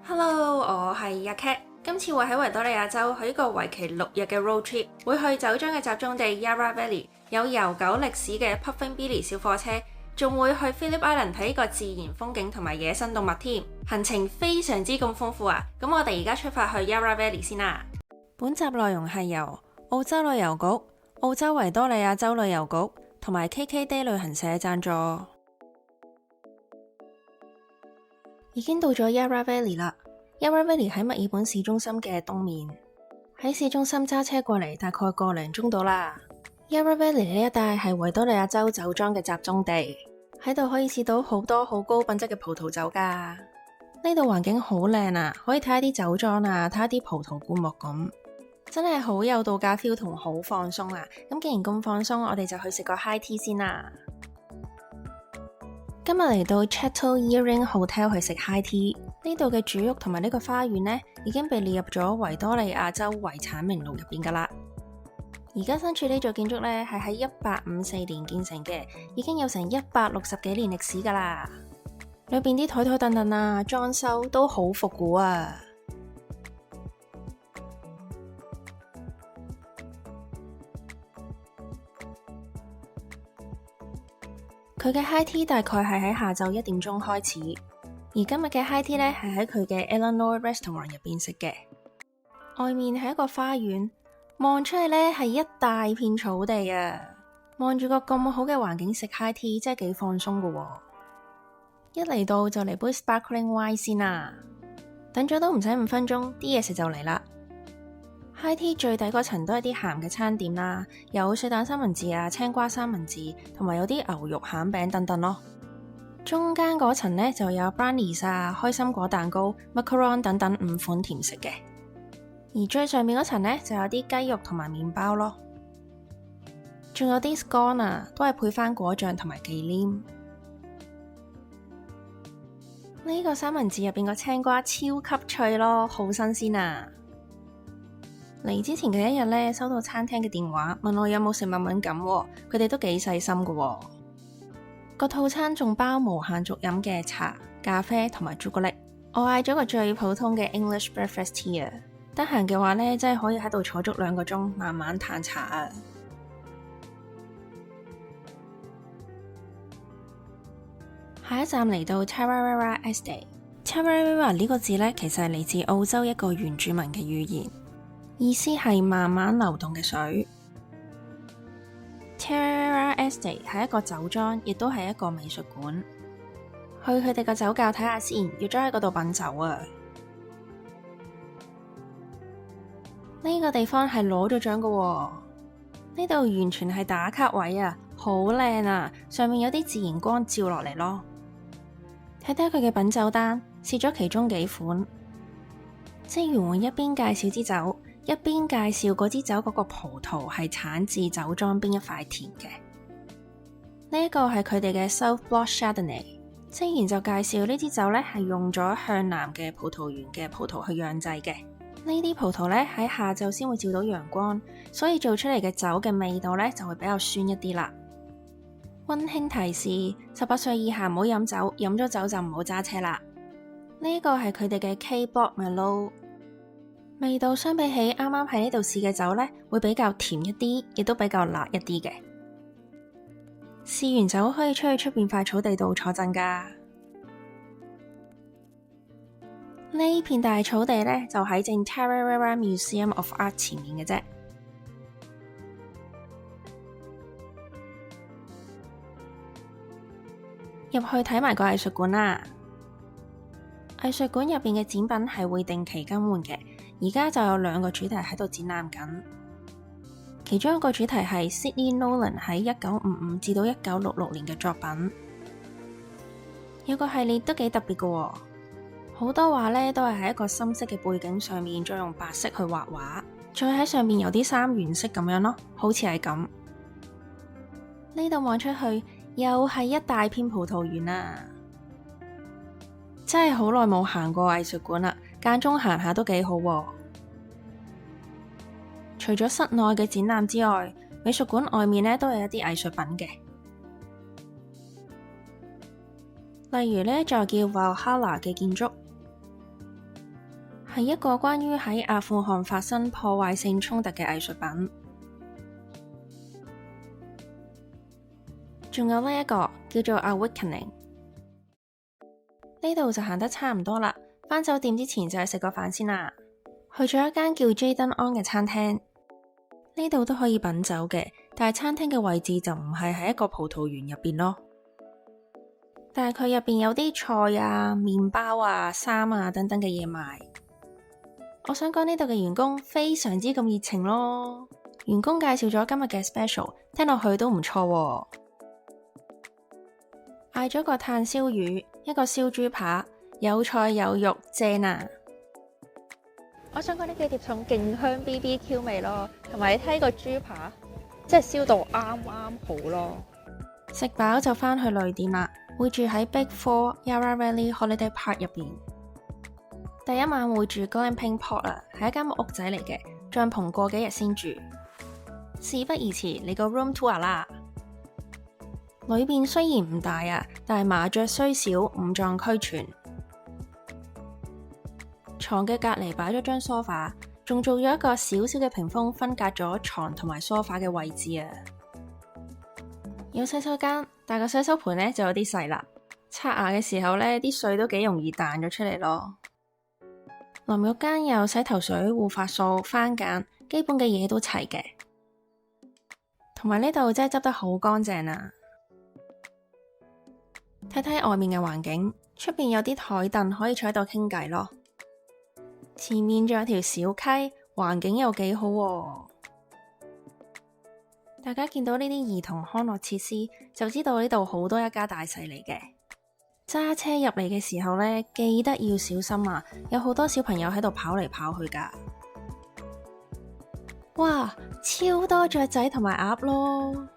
Hello，我係阿 Cat，今次會喺維多利亞州去一個為期6日嘅 road trip，會去酒莊嘅集中地 Yarra Valley， 有悠久歷史嘅 Puffin Billy 小貨車，仲會去 Phillip Island 睇呢個自然風景同埋野生動物添，行程非常之咁豐富啊！咁我哋而家出發去 Yarra Valley 先啦。本集內容係由澳洲旅遊局、澳洲維多利亞州旅遊局同埋 KKday 旅行社贊助。已經到咗 Yarra Valley 啦。Yarra Valley 喺墨爾本市中心嘅東面，喺市中心揸車過嚟大概個零鐘到啦。Yarra Valley 呢一帶係維多利亞州酒莊嘅集中地，喺度可以試到好多好高品質嘅葡萄酒噶。呢度環境好靚啊，可以睇下啲酒莊啊，睇下啲葡萄灌木咁，真係好有度假 feel 同好放鬆啊！咁既然咁放鬆，我哋就去食個 high tea 先啦。今日嚟到 Chateau Yering Hotel 去食 high tea， 呢度嘅主屋同埋呢個花園呢，已經被列入咗維多利亞州遺產名錄入邊噶啦。而家身處呢座建築呢，係喺1854年建成嘅，已經有成160幾年歷史噶啦。裏邊啲台凳凳啊，裝修都好復古啊。佢嘅 high tea 大概係喺下晝1點鐘開始，而今日嘅 high tea 呢，係喺佢嘅 Eleanor Restaurant 入邊食嘅。外面係一個花園，望出去呢係一大片草地啊！望住個咁好嘅環境食 high tea 真係幾放鬆噶喎。一嚟到就嚟杯 Sparkling Wine 先啦，等咗都唔使5分鐘，啲嘢食就嚟啦。High tea 最底嗰層都係啲鹹嘅餐點啦，有水蛋三文治啊、青瓜三文治，同埋有啲牛肉餡餅等等咯。中間嗰層呢就有 brownies 啊、開心果蛋糕、macaron 等等5款甜食嘅。而最上面嗰層呢就有啲雞肉同埋麵包咯，仲有啲 scone 啊，都係配翻果醬同埋忌廉。呢個三文治入邊個青瓜超級脆咯，好新鮮啊！嚟之前嘅一日呢，收到餐廳嘅電話，問我有冇食物敏感喎，佢哋都幾細心噶喎。個套餐仲包無限續飲嘅茶、咖啡同埋朱古力。我嗌咗個最普通嘅 English breakfast tea 啊，得閒嘅話呢，真係可以喺度坐足2個鐘，慢慢嘆茶啊。下一站嚟到 Tararara Estate。Tararara 呢個字呢，其實係嚟自澳洲一個原住民嘅語言。意思係慢慢流動嘅水。Tararara Estate 係一個酒莊，亦都係一個美術館。去佢哋個酒窖睇下先，約咗喺嗰度品酒啊！呢個地方係攞咗獎噶喎，呢度完全係打卡位啊，好靚啊！上面有啲自然光照落嚟咯。睇睇佢嘅品酒單，試咗其中幾款。職員會一邊介紹支酒，一邊介紹嗰支酒嗰個葡萄係產自酒莊邊一塊田嘅。呢一個係佢哋嘅 South Block Chardonnay。職員就介紹呢支酒呢係用咗向南嘅葡萄園嘅葡萄去釀製嘅。呢啲葡萄呢喺下晝先會照到陽光，所以做出嚟嘅酒嘅味道呢就會比較酸一啲啦。溫馨提示：18歲以下唔好飲酒，飲咗酒就唔好揸車啦。呢個係佢哋嘅 K Block Merlot。味道相比起啱啱喺呢度試嘅酒呢，會比較甜一啲，亦都比較辣一啲嘅。試完酒可以出去出邊塊草地度坐陣噶。呢片大草地呢，就喺正 Tararara Museum of Art 前面嘅啫。入去睇埋個藝術館啦。藝術館入邊嘅展品係會定期更換嘅。而家就有2個主題喺度展覽緊，其中一個主題係 Sydney Nolan 喺1955至到1966年嘅作品。有個系列都幾特別嘅喎，好多畫呢都係喺一個深色嘅背景上面，再用白色去畫畫，再喺上面有啲3原色咁樣咯，好似係咁。呢度望出去又係一大片葡萄園啊！真係好耐冇行過藝術館啦，間中行下都幾好喎。除咗室內嘅展覽之外，美術館外面呢都有一啲藝術品嘅。例如呢座叫 Valhalla 嘅建築，係一個關於喺阿富汗發生破壞性衝突嘅藝術品。仲有呢一個叫做 Awakening， 呢度就行得差唔多啦。返酒店之前就係食個飯先啦。去咗一間叫 Jadon On 嘅餐廳，呢度都可以品酒嘅，但係餐廳嘅位置就唔係喺一個葡萄園入邊咯。但係佢入邊有啲菜啊、麵包啊、衫啊等等嘅嘢賣。我想講呢度嘅員工非常之咁熱情咯。員工介紹咗今日嘅 special， 聽落去都唔錯喎。嗌咗個炭燒魚，一個燒豬扒，有菜有肉，正啊！我想講呢幾碟餸勁香 BBQ 味咯，同埋你睇個豬扒，即係燒到啱啱好咯。食飽就返去旅店啦，會住喺 Big Four Yarra Valley Holiday Park 入邊。第一晚會住 Glamping Pod 啊，係一間木屋仔嚟嘅，帳篷過幾日先住。事不宜遲，嚟個 room tour 啦。裏邊雖然唔大啊，但係麻雀雖小，五臟俱全。床嘅隔籬擺咗張梳化，仲做咗一個小小嘅屏風，分隔咗床同埋梳化嘅位置啊。有洗手間，但個洗手盆呢就有啲細啦。刷牙嘅時候呢，啲水都幾容易彈咗出嚟咯。淋浴間有洗頭水、護髮素、番梘，基本嘅嘢都齊嘅。同埋呢度真係執得好乾淨啊！睇睇外面嘅環境，出邊有啲台凳可以坐喺度傾偈咯。前面仲有條小溪，環境又幾好喎。大家見到呢啲兒童康樂設施，就知道呢度好多一家大細嚟嘅。揸車入嚟嘅時候呢，記得要小心啊！有好多小朋友喺度跑嚟跑去噶。哇，超多雀仔同埋鴨咯！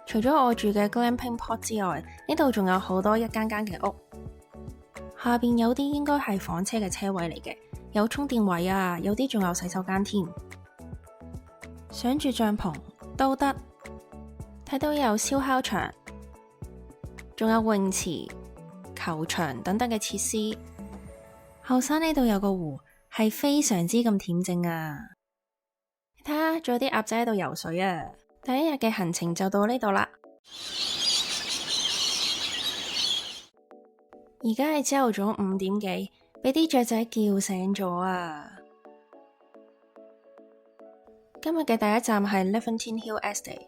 除咗我住嘅 Glamping Pod 之外，呢度仲有好多一間間嘅屋，下邊有啲應該係房車嘅車位嚟嘅，有充電位啊，有啲仲有洗手間添。想住帳篷都得，睇到有燒烤場，仲有泳池、球場等等嘅設施。後山呢度有個湖，係非常之咁恬靜啊！你睇下，仲有啲鴨仔喺度游水啊！第一日嘅行程就到呢度啦。而家係朝頭早5點幾，俾啲雀仔叫醒咗啊！今日嘅第一站係 Levantine Hill Estate。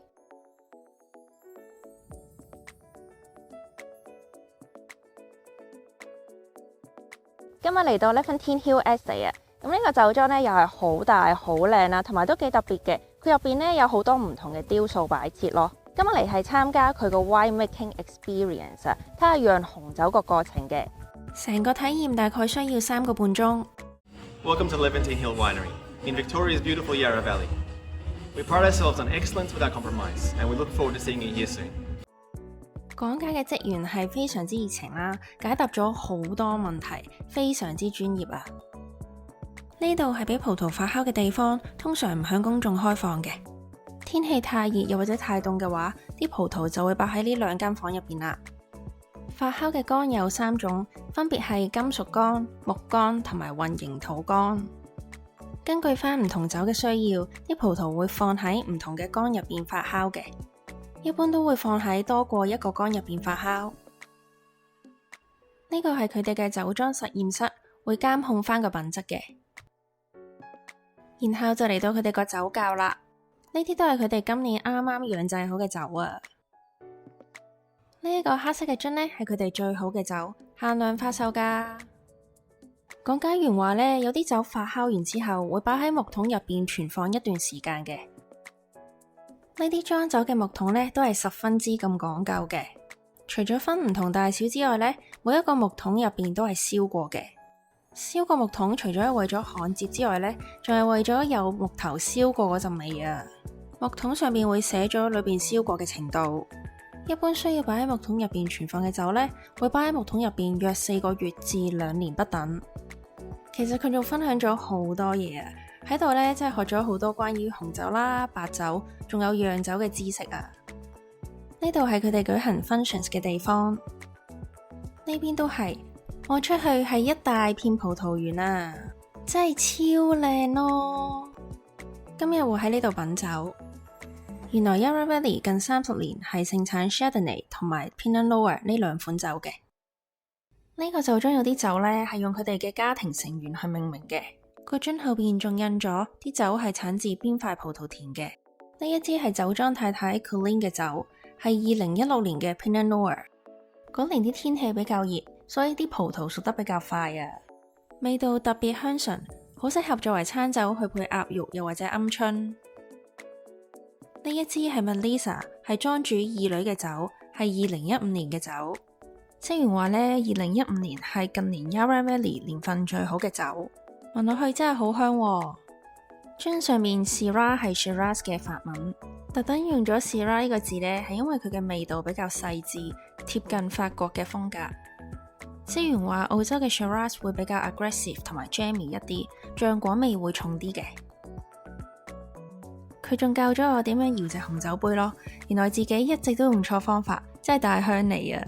今日嚟到 Levantine Hill Estate 啊！咁呢個酒莊呢，又係好大好靚啦，同埋都幾特別嘅。佢入邊呢，有好多唔同嘅雕塑擺設咯。今日嚟係參加佢個 wine making experience 啊，睇下釀紅酒個過程嘅。成個體驗大概需要3個半鐘。Welcome to Levantine Hill Winery in Victoria's beautiful Yarra Valley. We pride ourselves on excellence without compromise, and we look forward to seeing you here soon. 講解嘅職員係非常之熱情啦，解答咗好多問題，非常之專業啊！呢度係俾葡萄發酵嘅地方，通常唔向公眾開放嘅。天氣太熱又或者太凍嘅話，啲葡萄就會擺喺呢2間房入邊啦。發酵嘅缸有3種，分別係金屬缸、木缸同埋混凝土缸。根據翻唔同酒嘅需要，啲葡萄會放喺唔同嘅缸入邊發酵嘅，一般都會放喺多過1個缸入邊發酵。呢個係佢哋嘅酒莊實驗室，會監控翻個品質嘅。然後就嚟到佢哋個酒窖啦，呢啲都係佢哋今年啱啱釀製好嘅酒啊。呢一個黑色嘅樽呢，係佢哋最好嘅酒，限量發售噶。講解員話呢，有啲酒發酵完之後會擺喺木桶入邊存放一段時間嘅。呢啲裝酒嘅木桶呢，都係十分之咁講究嘅。除咗分唔同大小之外呢，每一個木桶入邊都係燒過嘅。燒過木桶除咗係為咗焊接之外呢，仲係為咗有木頭燒過嗰陣味啊。木桶上面會寫咗裏邊燒過嘅程度。一般需要擺喺木桶入邊存放嘅酒呢，會擺喺木桶入邊約4個月至2年不等。其實佢仲分享咗好多嘢啊！喺度呢，真係學咗好多關於紅酒啦、白酒，仲有釀酒嘅知識啊！呢度係佢哋舉行 functions 嘅地方，呢邊都係。望出去係一大片葡萄園啊，真係超靚咯！今日會喺呢度品酒。原來 Yarra Valley 近30年係盛產 Chardonnay 同埋 Pinot Noir 呢兩款酒嘅。呢個酒莊有啲酒呢係用佢哋嘅家庭成員去命名嘅，個樽後邊仲印咗啲酒係產自邊塊葡萄田嘅。呢一支係酒莊太太 Colleen 嘅酒，係2016年嘅 Pinot Noir。嗰年啲天氣比較熱，所以啲葡萄熟得比較快啊，味道特別香醇，好適合作為餐酒去配鴨肉又或者鵪鶉。呢一支係 Melissa， 係莊主2女嘅酒，係2015年嘅酒。職員話呢，2015年係近年 Yarra Valley 年份最好嘅酒，聞落去真係好香喎。樽上面 Syrah 係 Shiraz 嘅法文，特登用咗 Syrah 呢個字呢，係因為佢嘅味道比較細緻，貼近法國嘅風格。職員話澳洲嘅 Shiraz 會比較 aggressive 同埋 jammy 一啲，醬果味會重啲嘅。佢仲教咗我點樣搖隻紅酒杯咯，原來自己一直都用錯方法，真係大鄉里啊！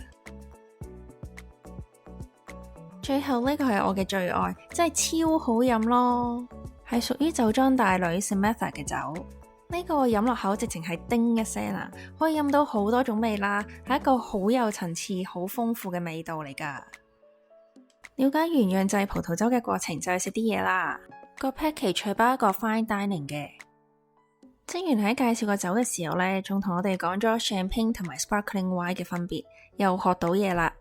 最後呢個係我嘅最愛，真係超好飲咯，係屬於酒莊大女 Samantha 嘅酒。呢個飲落口直情係叮一聲啊，可以飲到好多種味啦，係一個好有層次、好豐富嘅味道嚟噶。了解完釀製葡萄酒嘅過程，就去食啲嘢啦。個 package 係包一個 fine dining 嘅。職員喺介紹個酒嘅時候呢，仲同我哋講咗 champagne 同埋 sparkling wine 嘅分別，又學到嘢啦。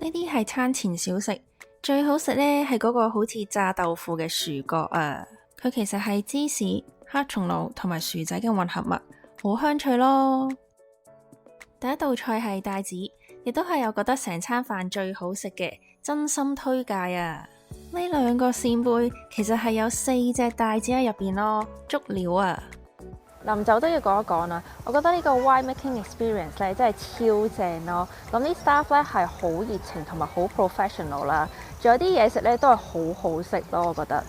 呢啲係餐前小食，最好食呢係嗰個好似炸豆腐嘅薯角啊！佢其實係芝士、黑松露同埋薯仔嘅混合物，好香脆咯。第一道菜係帶子，亦都係我覺得成餐飯最好食嘅，真心推介啊！呢兩個扇貝其實係有4隻帶子喺入邊咯，足料啊！臨走都要講一講啦，我覺得呢個 wine making experience 咧真係超正咯。咁啲 staff 咧係好熱情同埋好 professional 啦，仲有啲嘢食咧都係好好食咯，我覺得。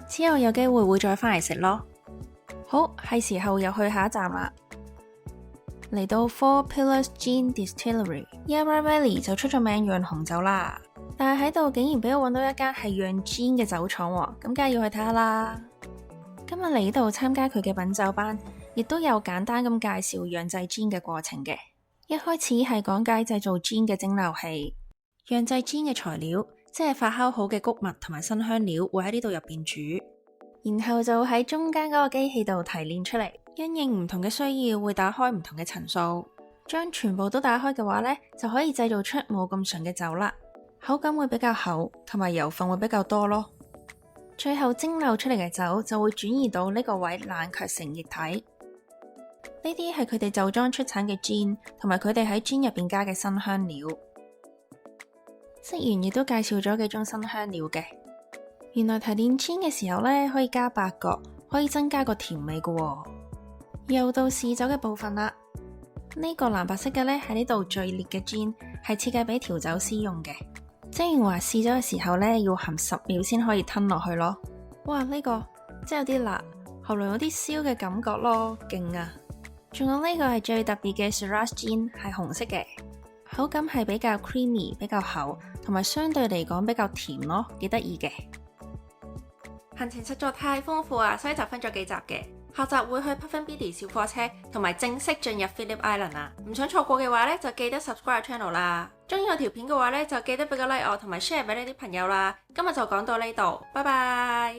之後有機會會再返嚟食咯。好，係時候又去下一站啦。嚟到 Four Pillars Gin Distillery，Yarra Valley 就出咗名釀紅酒啦。但係喺度竟然俾我揾到一間係釀 Gin 嘅酒廠喎，咁梗係要去睇下啦。今日嚟呢度參加佢嘅品酒班，亦都有簡單咁介紹釀製 Gin 嘅過程嘅。一開始係講解製造 Gin 嘅蒸餾器，釀製 Gin 嘅材料，即係發酵好嘅穀物同埋新香料會喺呢度入邊煮，然後就喺中間嗰個機器度提煉出嚟。因應唔同嘅需要，會打開唔同嘅層數，將全部都打開嘅話呢，就可以製造出冇咁純嘅酒啦。口感會比較厚，同埋油分會比較多咯。最後蒸餾出嚟嘅酒就會轉移到呢個位冷卻成液體。呢啲係佢哋酒莊出產嘅 Gin， 同埋佢哋喺 Gin 入邊加嘅新香料。職員亦都介紹咗幾種新香料嘅。原來提煉 Gin 嘅時候呢，可以加八角，可以增加個甜味㗎喎。又到試酒嘅部分啦。呢個藍白色嘅呢，係呢度最烈嘅 Gin， 係設計俾調酒師用嘅。職員話試酒嘅時候呢，要含10秒先可以吞落去咯。哇，呢個真係有啲辣，喉嚨有啲燒嘅感覺咯，勁啊！仲有呢個係最特別嘅 Shiraz Gin， 係紅色嘅，口感係比較 creamy， 比較厚，同埋相對嚟講比較甜咯，幾得意嘅。行程實在太豐富啊，所以就分咗幾集嘅。下集會去 Puffin Billy 小火車，同埋正式進入 Phillip Island 啊！唔想錯過嘅話呢，就記得 subscribe channel 啦。中意我條片嘅話呢，就記得俾個 like 我，同埋 share 俾你啲朋友啦。今日就講到呢度，拜拜。